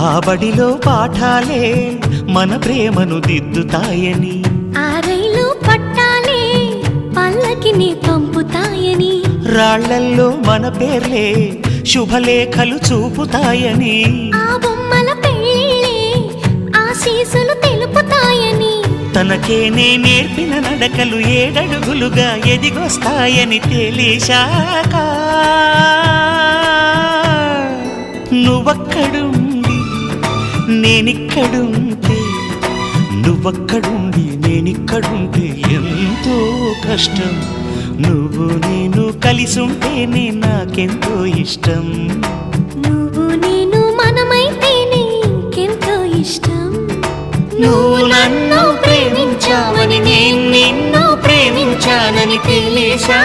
ఆ బడిలో పాఠాలే మన ప్రేమను దిద్దుతాయని, ఆ రైలు పట్టాలే పల్లకిని పంపుతాయని, రాళ్లల్లో మన పేర్లే శుభలేఖలు చూపుతాయని, ఆ బొమ్మల పెళ్ళిళ్ళే ఆశీసులు తెలుపుతాయని, తనకేనే నేర్పిన నడకలు ఏడడుగులుగా ఎదిగొస్తాయని తెలిసాక నువ్వక్కడుండి నేనిక్కడుంటే, నువ్వక్కడుండి నేనిక్కడుంటే ఎంతో కష్టం. నువ్వు నేను కలిసుంటేనే నాకెంతో ఇష్టం. నువ్వు నేను మనమైతేనే ఇంకెంతో ఇష్టం. నువ్వు నన్ను ప్రేమించావని నేను నిన్ను ప్రేమించానని తెలిసా